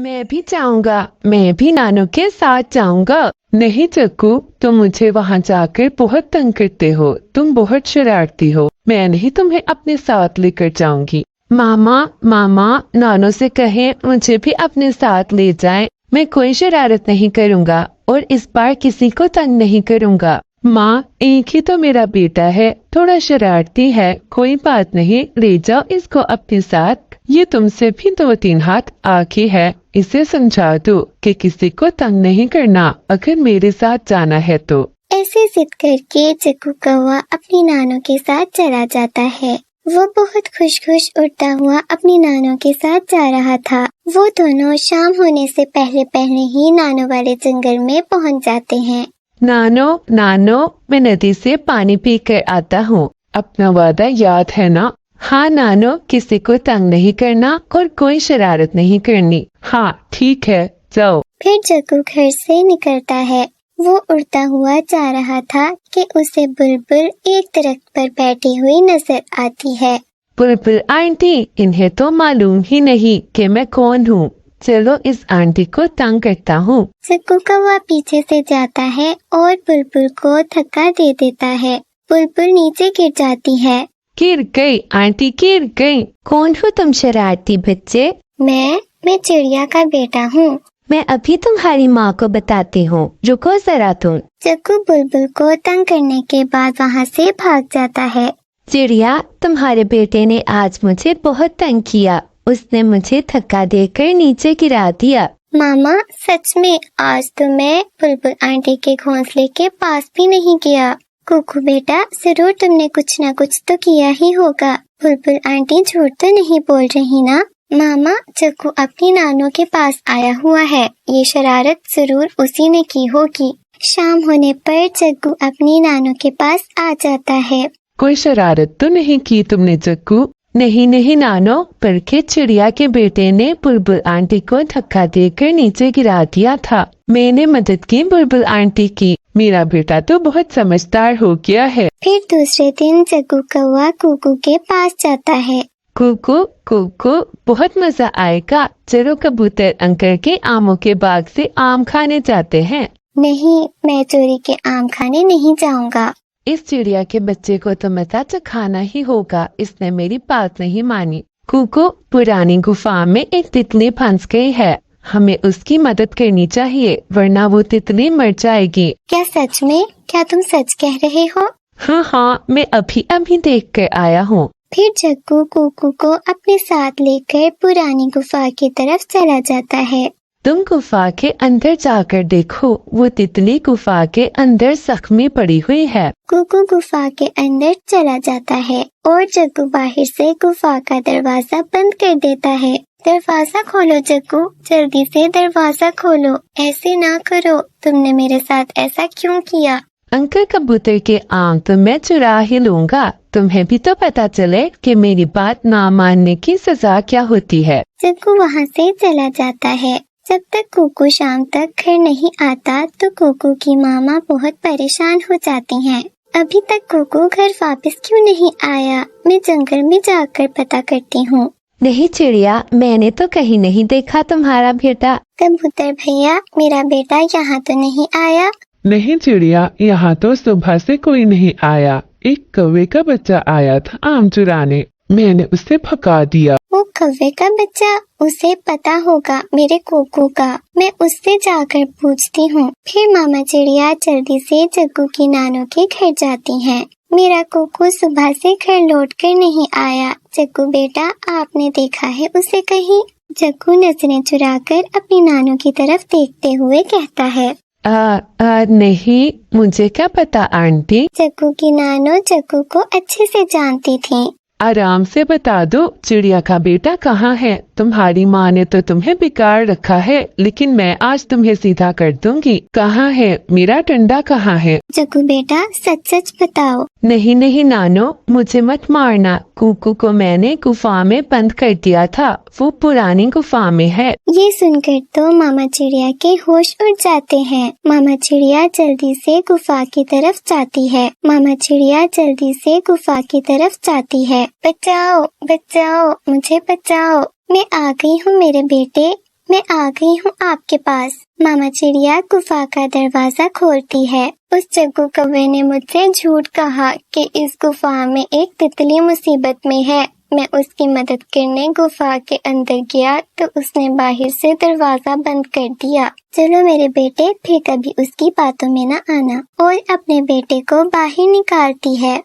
मैं भी चाहूंगा, मैं भी नानू के साथ जाऊंगा। नहीं चक्कू, तुम मुझे वहाँ जाकर बहुत तंग करते हो, तुम बहुत शरारती हो, मैं नहीं तुम्हें अपने साथ लेकर जाऊंगी। मामा मामा, नानू से कहें मुझे भी अपने साथ ले जाएं, मैं कोई शरारत नहीं करूंगा और इस बार किसी को तंग नहीं करूंगा। माँ, एक ही तो मेरा बेटा है, थोड़ा शरारती है, कोई बात नहीं, ले जाओ इसको अपने साथ। ये तुमसे भी 2-3 हाथ आगे है, इसे समझा दो कि किसी को तंग नहीं करना अगर मेरे साथ जाना है तो। ऐसे जिद करके चक्कू कौवा अपनी नानू के साथ चला जाता है। वो बहुत खुश खुश उड़ता हुआ अपनी नानू के साथ जा रहा था। वो दोनों शाम होने से पहले पहले ही नानू वाले जंगल में पहुंच जाते हैं। नानो नानो, मैं नदी से पानी पी कर आता हूँ, अपना वादा याद है ना? हाँ नानो, किसी को तंग नहीं करना और कोई शरारत नहीं करनी। हाँ ठीक है, जाओ। फिर चक्कू घर से निकलता है। वो उड़ता हुआ जा रहा था कि उसे बुलबुल एक दरख्त पर बैठी हुई नजर आती है। बुलबुल आंटी, इन्हें तो मालूम ही नहीं कि मैं कौन हूँ, चलो इस आंटी को तंग करता हूँ। चक्कू कौवा पीछे से जाता है और बुलबुल को धक्का दे देता है। बुलबुल नीचे गिर जाती है। गिर गई आंटी, गिर गई। कौन हो तुम शरारती बच्चे? मैं चिड़िया का बेटा हूँ। मैं अभी तुम्हारी माँ को बताती हूँ, रुको जरा तुम। चक्कू बुलबुल को तंग करने के बाद वहाँ से भाग जाता है। चिड़िया, तुम्हारे बेटे ने आज मुझे बहुत तंग किया, उसने मुझे धक्का देकर नीचे गिरा दिया। मामा, सच में आज तो मैं बुलबुल आंटी के घोंसले के पास भी नहीं गया। कुकू बेटा, जरूर तुमने कुछ न कुछ तो किया ही होगा। बुलबुल आंटी झूठ तो नहीं बोल रही ना? मामा, चक्कू अपनी नानू के पास आया हुआ है, ये शरारत जरूर उसी ने की होगी। शाम होने पर चक्कू अपनी नानू के पास आ जाता है। कोई शरारत तो नहीं की तुमने चक्कू? नहीं नहीं नानो, बल्कि चिड़िया के बेटे ने बुलबुल आंटी को धक्का देकर नीचे गिरा दिया था, मैंने मदद की बुलबुल आंटी की। मेरा बेटा तो बहुत समझदार हो गया है। फिर दूसरे दिन चक्कू कौवा कुकू के पास जाता है। कुकू कुकू, बहुत मजा आएगा, चलो कबूतर अंकल के आमों के बाग से आम खाने जाते हैं। नहीं, मैं चोरी के आम खाने नहीं जाऊंगा। इस चिड़िया के बच्चे को तो मजा चखाना ही होगा, इसने मेरी बात नहीं मानी। कुकू, पुरानी गुफा में एक तितली फंस गई है, हमें उसकी मदद करनी चाहिए वरना वो तितली मर जाएगी। क्या सच में? क्या तुम सच कह रहे हो? हाँ हाँ, मैं अभी अभी देख कर आया हूँ। फिर चक्कू कुकू को अपने साथ लेकर पुरानी गुफा की तरफ चला जाता है। तुम गुफा के अंदर जाकर देखो, वो तितली गुफा के अंदर जख्मी पड़ी हुई है। कुकू गुफा के अंदर चला जाता है और चक्कू बाहर से गुफा का दरवाजा बंद कर देता है। दरवाजा खोलो चक्कू, जल्दी से दरवाजा खोलो, ऐसे ना करो, तुमने मेरे साथ ऐसा क्यों किया? अंकल कबूतर के आम तो मैं चुरा ही लूंगा, तुम्हें भी तो पता चले कि मेरी बात ना मानने की सजा क्या होती है। चक्कू वहाँ से चला जाता है। जब तक कुकू शाम तक घर नहीं आता तो कुकू की मामा बहुत परेशान हो जाती हैं। अभी तक कुकू घर वापस क्यों नहीं आया? मैं जंगल में जाकर पता करती हूँ। नहीं चिड़िया, मैंने तो कहीं नहीं देखा तुम्हारा बेटा। कबूतर भैया, मेरा बेटा यहाँ तो नहीं आया। नहीं चिड़िया, यहाँ तो सुबह से कोई नहीं आया, एक कौवे का बच्चा आया था आम चुराने, मैंने उसे भगा दिया। वो कौवे का बच्चा? उसे पता होगा मेरे कुकू का, मैं उससे जाकर पूछती हूँ। फिर मामा चिड़िया जल्दी से चक्कू की नानू के घर जाती हैं। मेरा कुकू सुबह से घर लौट कर नहीं आया। चक्कू बेटा, आपने देखा है उसे कहीं? चक्कू नजरें चुराकर अपनी नानू की तरफ देखते हुए कहता है। नहीं, मुझे क्या पता आंटी। चक्कू की नानू चक्कू को अच्छे से जानती थी। आराम से बता दो, चिड़िया का बेटा कहाँ है? तुम्हारी माँ ने तो तुम्हें बिगाड़ रखा है, लेकिन मैं आज तुम्हें सीधा कर दूंगी। कहाँ है मेरा टंडा, कहाँ है? चक्कू बेटा, सच सच बताओ। नहीं नहीं नानो, मुझे मत मारना, कुकू को मैंने गुफा में बंद कर दिया था, वो पुरानी गुफा में है। ये सुनकर तो मामा चिड़िया के होश उड़ जाते हैं। मामा चिड़िया जल्दी से गुफा की तरफ जाती है। मामा चिड़िया जल्दी से गुफा की तरफ जाती है। बचाओ बचाओ, मुझे बचाओ, मैं आ गई हूँ मेरे बेटे, मैं आ गई हूँ आपके पास। मामा चिड़िया गुफा का दरवाजा खोलती है। उस जग्गू कौवे ने मुझसे झूठ कहा कि इस गुफा में एक तितली मुसीबत में है। मैं उसकी मदद करने गुफा के अंदर गया तो उसने बाहर से दरवाजा बंद कर दिया। चलो मेरे बेटे, फिर कभी उसकी बातों में न आना। और अपने बेटे को बाहर निकालती है।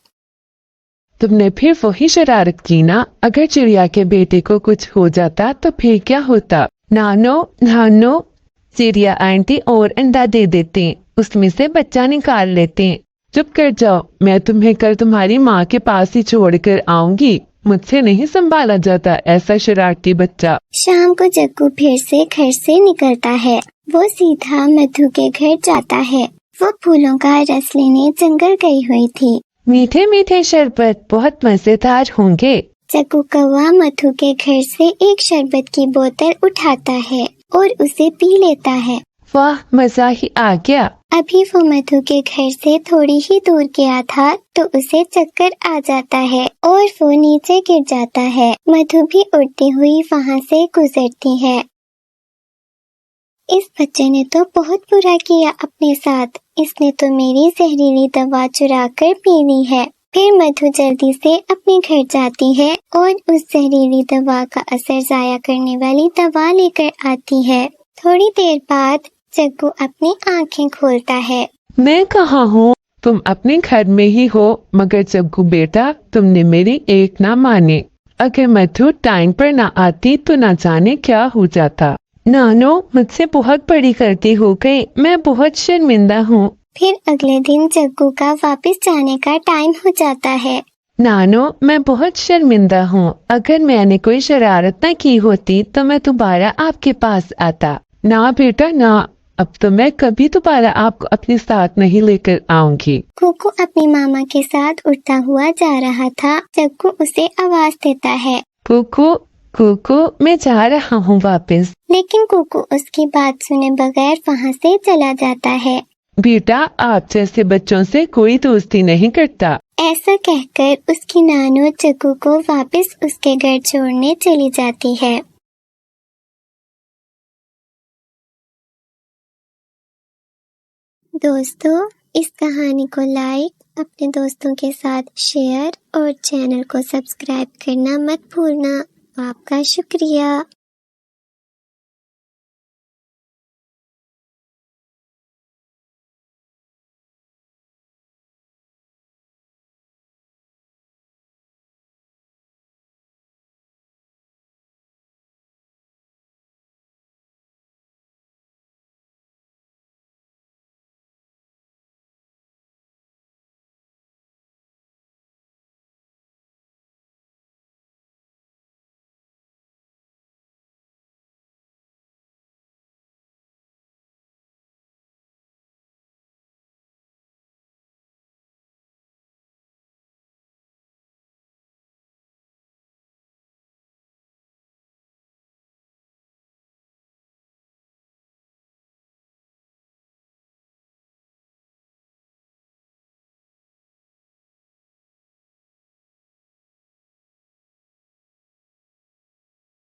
तुमने फिर वही शरारत की ना। अगर चिड़िया के बेटे को कुछ हो जाता तो फिर क्या होता? नानो नानो, चिड़िया आंटी और अंडा दे देते, उसमें से बच्चा निकाल लेते। चुप कर जाओ, मैं तुम्हें कल तुम्हारी माँ के पास ही छोड़ कर आऊंगी। मुझसे नहीं संभाला जाता ऐसा शरारती बच्चा। शाम को जग्गू फिर से घर से निकलता है। वो सीधा मधु के घर जाता है। वो फूलों का रस लेने जंगल गई हुई थी। मीठे मीठे शरबत बहुत मजेदार होंगे। जग्गू कौवा मधु के घर से एक शरबत की बोतल उठाता है और उसे पी लेता है। वाह, मजा ही आ गया। अभी वो मधु के घर से थोड़ी ही दूर गया था तो उसे चक्कर आ जाता है और वो नीचे गिर जाता है। मधु भी उड़ती हुई वहाँ से गुजरती है। इस बच्चे ने तो बहुत बुरा किया अपने साथ। इसने तो मेरी जहरीली दवा चुरा कर पी ली है। फिर मधु जल्दी से अपने घर जाती है और उस जहरीली दवा का असर जाया करने वाली दवा लेकर आती है। थोड़ी देर बाद जग्गू अपनी आंखें खोलता है। मैं कहाँ हूँ? तुम अपने घर में ही हो। मगर जग्गू बेटा, तुमने मेरी एक ना मानी। अगर मधु टाइम पर ना आती तो ना जाने क्या हो जाता। नानो, मुझसे बहुत बड़ी गलती हो गई। मैं बहुत शर्मिंदा हूँ। फिर अगले दिन जग्गू का वापस जाने का टाइम हो जाता है। नानो, मैं बहुत शर्मिंदा हूँ। अगर मैंने कोई शरारत न की होती तो मैं दोबारा आपके पास आता। ना बेटा ना, अब तो मैं कभी दोबारा आपको अपने साथ नहीं लेकर आऊंगी। कुकू अपनी मामा के साथ उड़ता हुआ जा रहा था। जग्गू उसे आवाज देता है, कुकू कुकू, मैं जा रहा हूँ वापस। लेकिन कुकू उसकी बात सुने बगैर वहाँ से चला जाता है। बेटा, आप जैसे बच्चों से कोई दोस्ती नहीं करता। ऐसा कहकर उसकी नानो जग्गू को वापस उसके घर छोड़ने चली जाती है। दोस्तों, इस कहानी को लाइक, अपने दोस्तों के साथ शेयर और चैनल को सब्सक्राइब करना मत भूलना। आपका शुक्रिया।